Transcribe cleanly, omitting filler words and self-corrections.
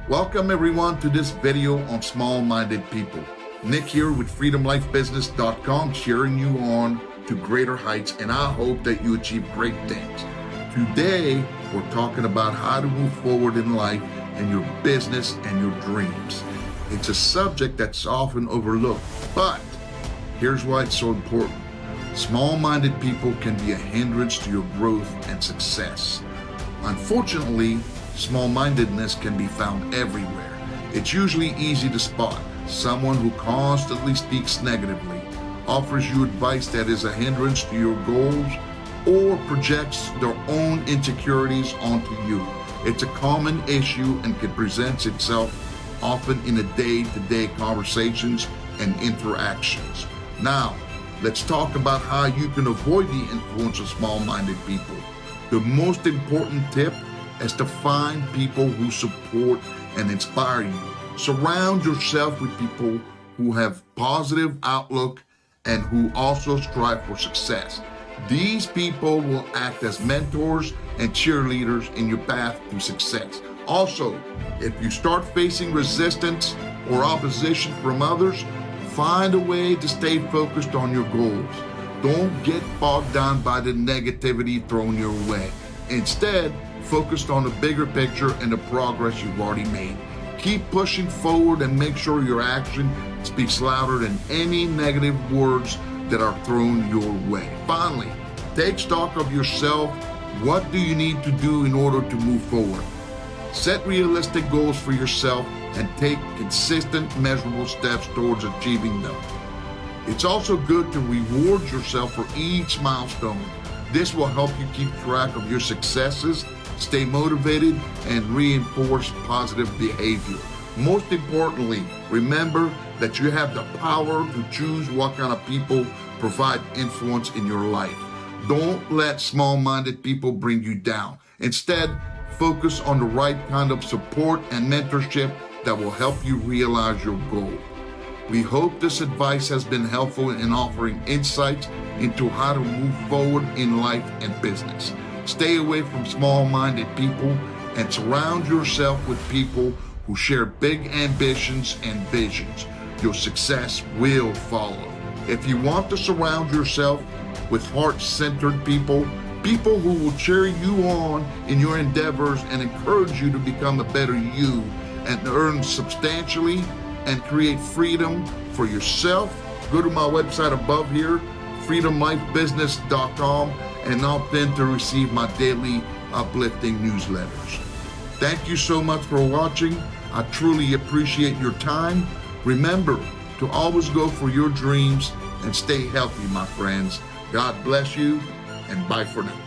Welcome everyone to this video on small-minded people. Nick here with freedomlifebusiness.com, cheering you on to greater heights, and I hope that you achieve great things. Today, we're talking about how to move forward in life and your business and your dreams. It's a subject that's often overlooked, but here's why it's so important. Small-minded people can be a hindrance to your growth and success. Unfortunately, small-mindedness can be found everywhere. It's usually easy to spot. Someone who constantly speaks negatively, offers you advice that is a hindrance to your goals, or projects their own insecurities onto you. It's a common issue and can present itself often in a day-to-day conversations and interactions. Now, let's talk about how you can avoid the influence of small-minded people. The most important tip is to find people who support and inspire you. Surround yourself with people who have positive outlook and who also strive for success. These people will act as mentors and cheerleaders in your path to success. Also, if you start facing resistance or opposition from others, find a way to stay focused on your goals. Don't get bogged down by the negativity thrown your way. Instead, focus on the bigger picture and the progress you've already made. Keep pushing forward and make sure your action speaks louder than any negative words that are thrown your way. Finally, take stock of yourself. What do you need to do in order to move forward? Set realistic goals for yourself and take consistent, measurable steps towards achieving them. It's also good to reward yourself for each milestone. This will help you keep track of your successes, stay motivated, and reinforce positive behavior. Most importantly, remember that you have the power to choose what kind of people provide influence in your life. Don't let small-minded people bring you down. Instead, focus on the right kind of support and mentorship that will help you realize your goal. We hope this advice has been helpful in offering insights into how to move forward in life and business. Stay away from small-minded people and surround yourself with people who share big ambitions and visions. Your success will follow. If you want to surround yourself with heart-centered people who will cheer you on in your endeavors and encourage you to become a better you and earn substantially and create freedom for yourself, go to my website above here, freedomlifebusiness.com, and opt in to receive my daily uplifting newsletters. Thank you so much for watching. I truly appreciate your time. Remember to always go for your dreams and stay healthy, my friends. God bless you, and bye for now.